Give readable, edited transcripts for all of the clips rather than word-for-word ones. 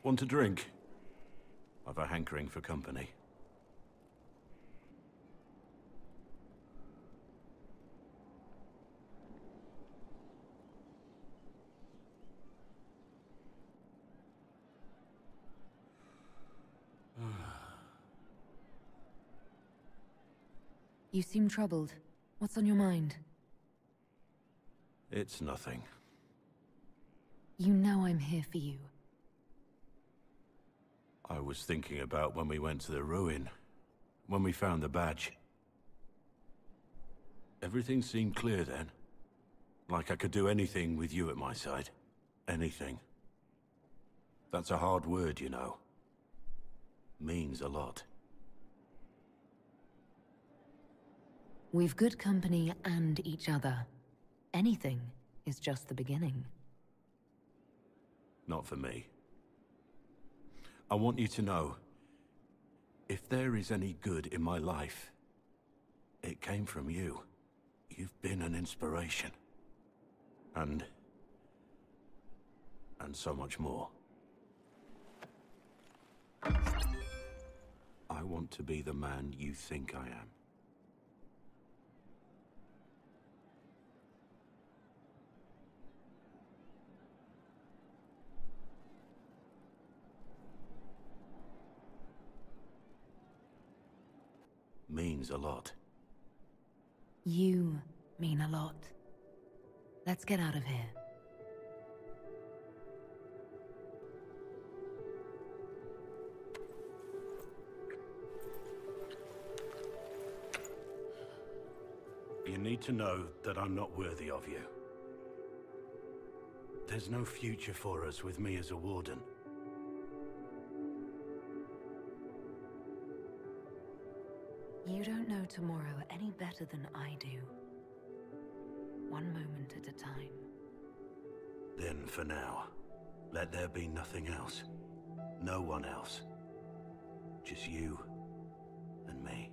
Want a drink? I've a hankering for company. You seem troubled. What's on your mind? It's nothing. You know I'm here for you. I was thinking about when we went to the ruin. When we found the badge. Everything seemed clear then. Like I could do anything with you at my side. Anything. That's a hard word, you know. Means a lot. We've good company and each other. Anything is just the beginning. Not for me. I want you to know, if there is any good in my life, it came from you. You've been an inspiration. And so much more. I want to be the man you think I am. Means a lot. You mean a lot. Let's get out of here. You need to know that I'm not worthy of you. There's no future for us with me as a warden. You don't know tomorrow any better than I do. One moment at a time. Then for now, let there be nothing else. No one else. Just you and me.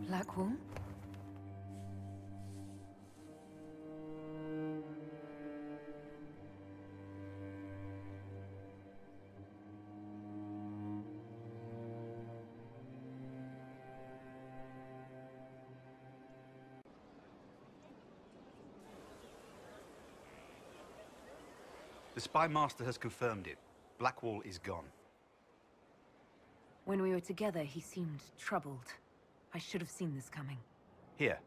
Blackwall? The Spy Master has confirmed it. Blackwall is gone. When we were together, he seemed troubled. I should have seen this coming. Here,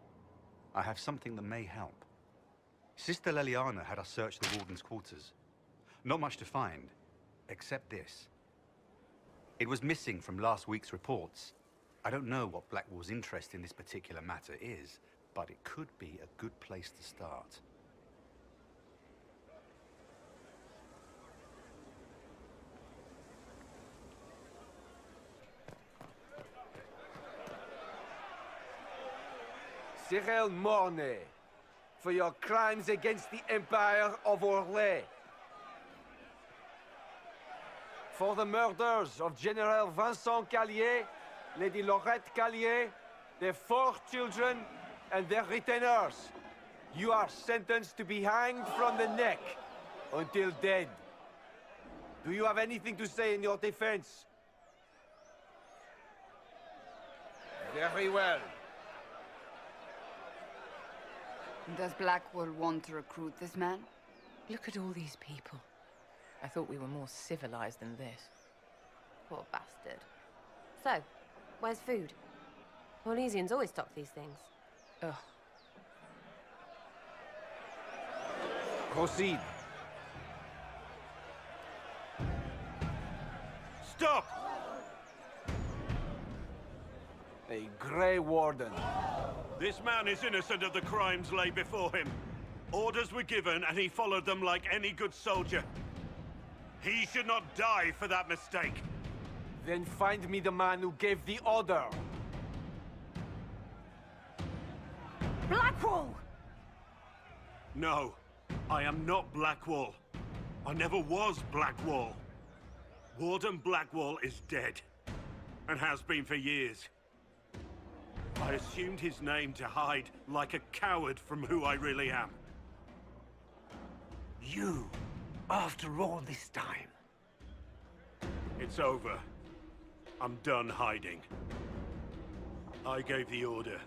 I have something that may help. Sister Leliana had us search the Warden's quarters. Not much to find, except this. It was missing from last week's reports. I don't know what Blackwall's interest in this particular matter is, but it could be a good place to start. Cyril Mornay, for your crimes against the Empire of Orlais. For the murders of General Vincent Callier, Lady Laurette Callier, their 4 children, and their retainers. You are sentenced to be hanged from the neck until dead. Do you have anything to say in your defense? Very well. Does Blackwall want to recruit this man? Look at all these people. I thought we were more civilized than this. Poor bastard. So, where's food? Orlesians always stock these things. Ugh. Proceed. Stop! A Grey Warden. This man is innocent of the crimes laid before him. Orders were given, and he followed them like any good soldier. He should not die for that mistake. Then find me the man who gave the order. Blackwall! No, I am not Blackwall. I never was Blackwall. Warden Blackwall is dead, and has been for years. I assumed his name to hide like a coward from who I really am. You, after all this time. It's over. I'm done hiding. I gave the order.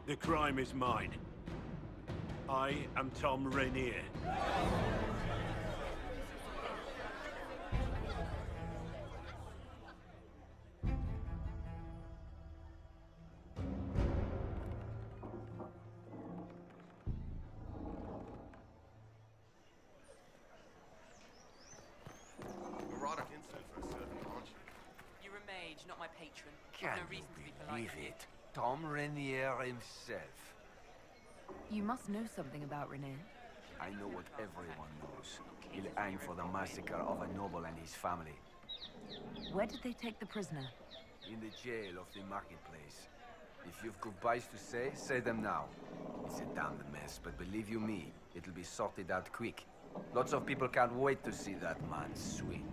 The crime is mine. I am Tom Rainier. You're a mage, not my patron. Can no reason to be you polite. believe it? Tom Rainier himself. You must know something about Renee. I know what everyone knows. He'll hang for the massacre of a noble and his family. Where did they take the prisoner? In the jail of the marketplace. If you've goodbyes to say, say them now. It's a damned mess, but believe you me, it'll be sorted out quick. Lots of people can't wait to see that man swing.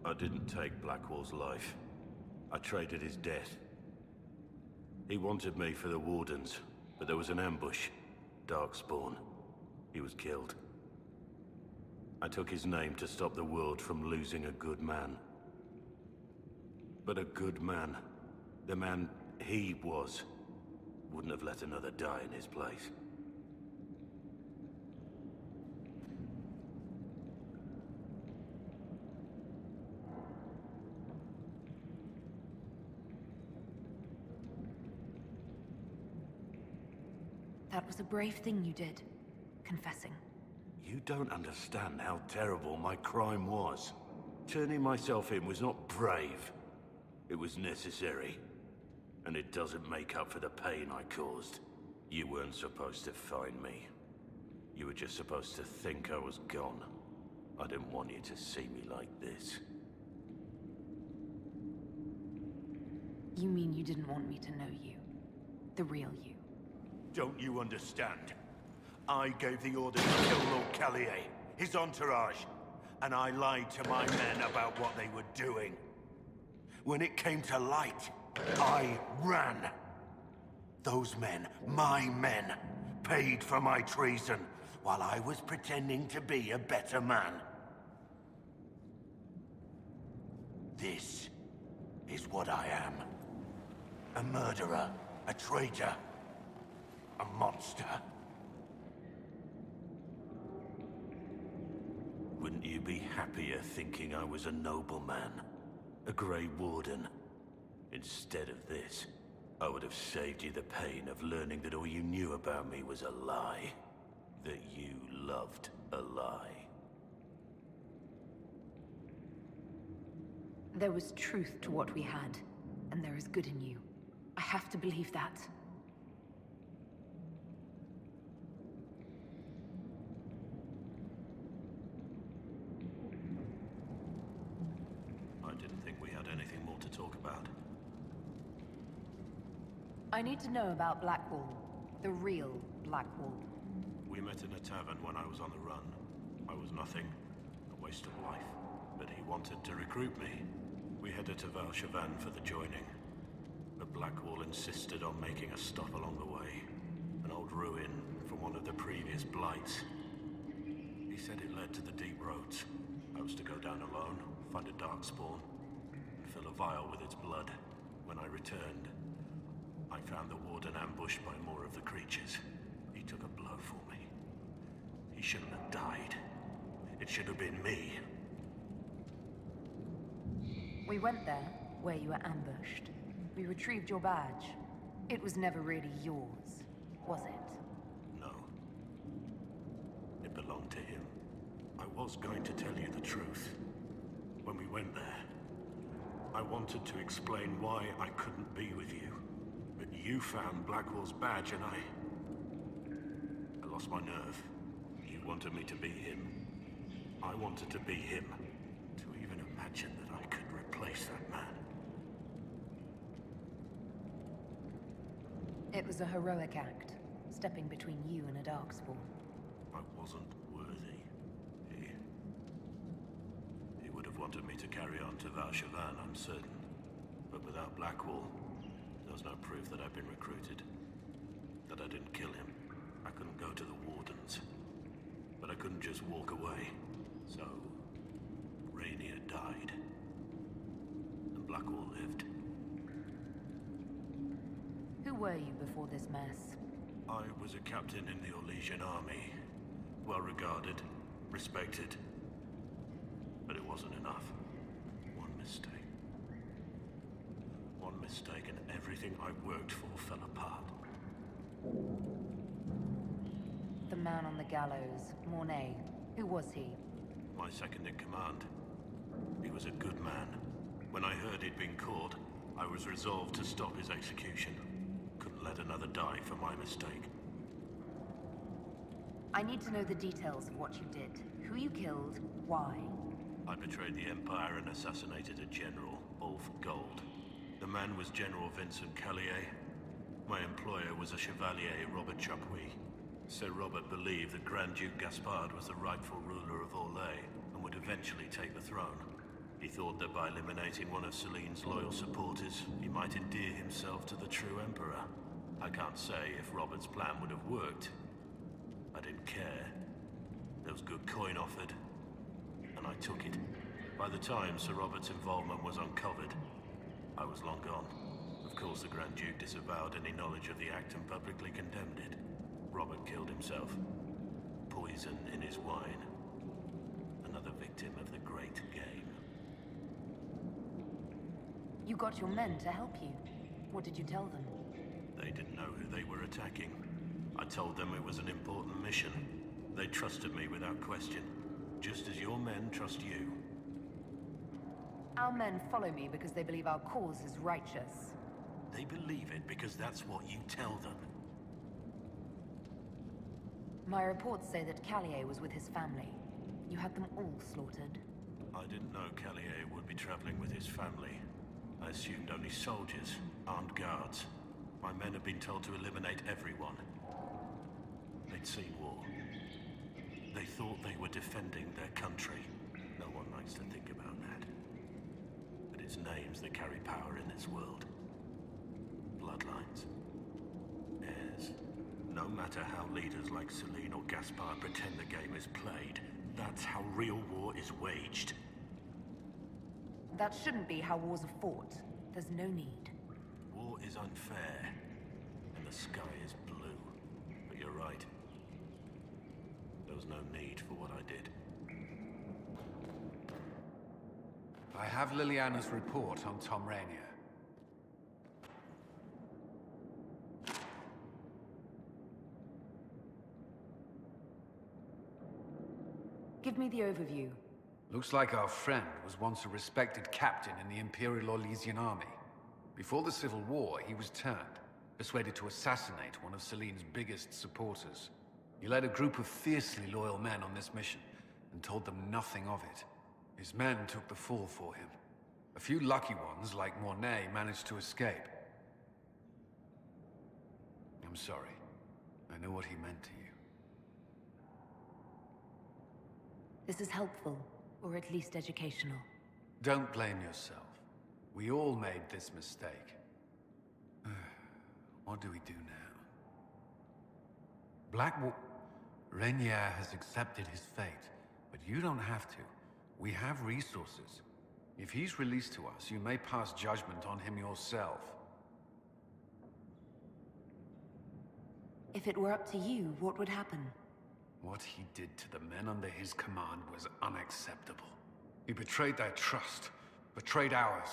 I didn't take Blackwall's life. I traded his death. He wanted me for the Wardens, but there was an ambush. Darkspawn. He was killed. I took his name to stop the world from losing a good man. But a good man, the man he was, wouldn't have let another die in his place. That was a brave thing you did, confessing. You don't understand how terrible my crime was. Turning myself in was not brave. It was necessary. And it doesn't make up for the pain I caused. You weren't supposed to find me. You were just supposed to think I was gone. I didn't want you to see me like this. You mean you didn't want me to know you? The real you? Don't you understand? I gave the order to kill Lord Callier, his entourage, and I lied to my men about what they were doing. When it came to light, I ran. Those men, my men, paid for my treason, while I was pretending to be a better man. This is what I am. A murderer, a traitor, a monster. Wouldn't you be happier thinking I was a nobleman? A Grey Warden? Instead of this, I would have saved you the pain of learning that all you knew about me was a lie. That you loved a lie. There was truth to what we had, and there is good in you. I have to believe that. I didn't think we had anything more to talk about. I need to know about Blackwall. The real Blackwall. We met in a tavern when I was on the run. I was nothing, a waste of life. But he wanted to recruit me. We headed to Valshavan for the joining. But Blackwall insisted on making a stop along the way. An old ruin from one of the previous blights. He said it led to the deep roads. I was to go down alone, find a darkspawn, and fill a vial with its blood. When I returned, I found the warden ambushed by more of the creatures. He took a blow for me. He shouldn't have died. It should have been me. We went there, where you were ambushed. We retrieved your badge. It was never really yours, was it? No. It belonged to him. I was going to tell you the truth. When we went there, I wanted to explain why I couldn't be with you. But you found Blackwall's badge and I lost my nerve. You wanted me to be him. I wanted to be him. To even imagine that I could replace that man. It was a heroic act, stepping between you and a darkspawn. I wasn't worthy. He would have wanted me to carry on to Valshavan, I'm certain. But without Blackwall, there was no proof that I'd been recruited. That I didn't kill him. I couldn't go to the Wardens. But I couldn't just walk away. So, Rainier died. And Blackwall lived. Who were you before this mess? I was a captain in the Orlesian army. Well regarded, respected. But it wasn't enough. One mistake. One mistake and everything I worked for fell apart. The man on the gallows, Mornay. Who was he? My second in command. He was a good man. When I heard he'd been caught, I was resolved to stop his execution. Couldn't let another die for my mistake. I need to know the details of what you did. Who you killed, why. I betrayed the Empire and assassinated a general, all for gold. The man was General Vincent Callier. My employer was a Chevalier, Robert Chapuis. Sir Robert believed that Grand Duke Gaspard was the rightful ruler of Orlais and would eventually take the throne. He thought that by eliminating one of Celine's loyal supporters, he might endear himself to the true Emperor. I can't say if Robert's plan would have worked. I didn't care. There was good coin offered, and I took it. By the time Sir Robert's involvement was uncovered, I was long gone. Of course, the Grand Duke disavowed any knowledge of the act and publicly condemned it. Robert killed himself. Poison in his wine. Another victim of the great game. You got your men to help you. What did you tell them? They didn't know who they were attacking. I told them it was an important mission. They trusted me without question. Just as your men trust you. Our men follow me because they believe our cause is righteous. They believe it because that's what you tell them. My reports say that Callier was with his family. You had them all slaughtered. I didn't know Callier would be traveling with his family. I assumed only soldiers, armed guards. My men had been told to eliminate everyone. They'd seen war. They thought they were defending their country. No one likes to think about that. But it's names that carry power in this world. Bloodlines. Heirs. No matter how leaders like Celine or Gaspard pretend the game is played, that's how real war is waged. That shouldn't be how wars are fought. There's no need. War is unfair, and the sky is blue. But you're right. There was no need for what I did. I have Liliana's report on Tom Rainier. Give me the overview. Looks like our friend was once a respected captain in the Imperial Orlesian army. Before the Civil War, he was turned, persuaded to assassinate one of Celine's biggest supporters. He led a group of fiercely loyal men on this mission, and told them nothing of it. His men took the fall for him. A few lucky ones, like Mornay, managed to escape. I'm sorry. I know what he meant to you. This is helpful, or at least educational. Don't blame yourself. We all made this mistake. What do we do now? Blackwall... Rainier has accepted his fate, but you don't have to. We have resources. If he's released to us, you may pass judgment on him yourself. If it were up to you, what would happen? What he did to the men under his command was unacceptable. He betrayed their trust, betrayed ours.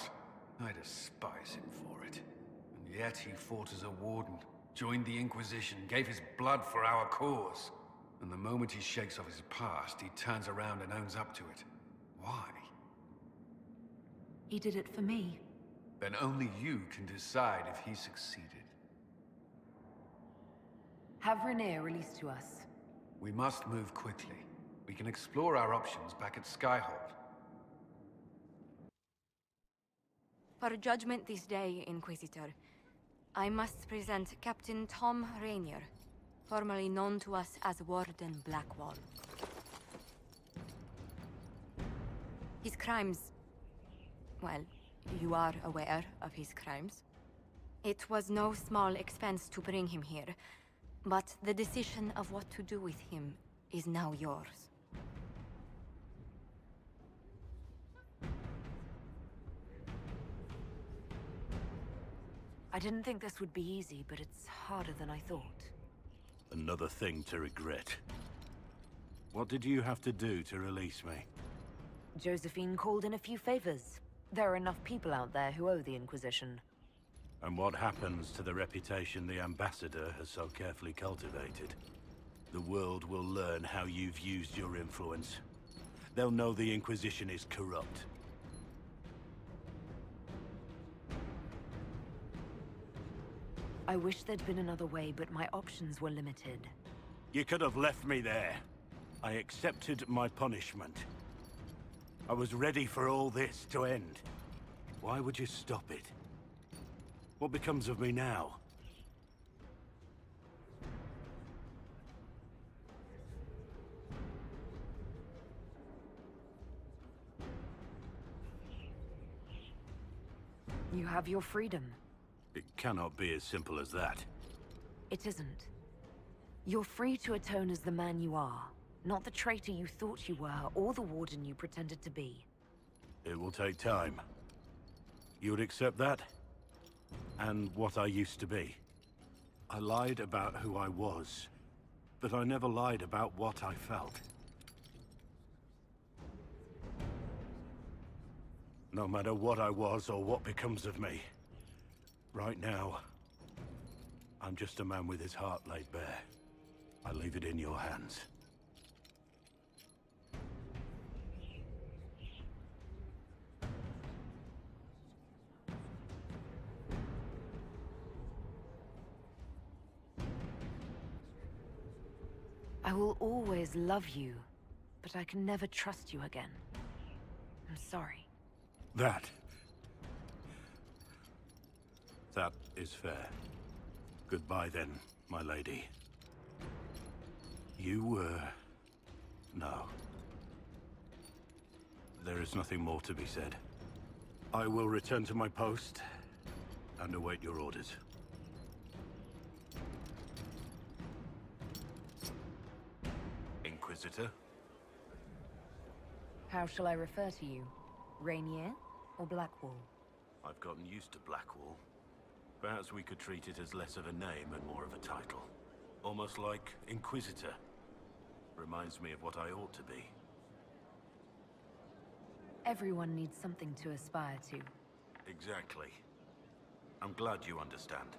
I despise him for it. And yet he fought as a warden, joined the Inquisition, gave his blood for our cause. And the moment he shakes off his past, he turns around and owns up to it. Why? He did it for me. Then only you can decide if he succeeded. Have Rainier released to us. We must move quickly. We can explore our options back at Skyhold. For judgment this day, Inquisitor, I must present Captain Tom Rainier, formerly known to us as Warden Blackwall. His crimes... well, you are aware of his crimes. It was no small expense to bring him here, but the decision of what to do with him is now yours. I didn't think this would be easy, but it's harder than I thought. Another thing to regret. What did you have to do to release me? Josephine called in a few favors. There are enough people out there who owe the Inquisition. And what happens to the reputation the Ambassador has so carefully cultivated? The world will learn how you've used your influence. They'll know the Inquisition is corrupt. I wish there'd been another way, but my options were limited. You could have left me there. I accepted my punishment. I was ready for all this to end. Why would you stop it? What becomes of me now? You have your freedom. It cannot be as simple as that. It isn't. You're free to atone as the man you are, not the traitor you thought you were, or the warden you pretended to be. It will take time. You would accept that? And what I used to be. I lied about who I was, but I never lied about what I felt. No matter what I was or what becomes of me, right now, I'm just a man with his heart laid bare. I leave it in your hands. I will always love you, but I can never trust you again. I'm sorry. That is fair. Goodbye then, my lady. You were... no. There is nothing more to be said. I will return to my post and await your orders. Inquisitor? How shall I refer to you? Rainier or Blackwall? I've gotten used to Blackwall. Perhaps we could treat it as less of a name and more of a title. Almost like Inquisitor. Reminds me of what I ought to be. Everyone needs something to aspire to. Exactly. I'm glad you understand.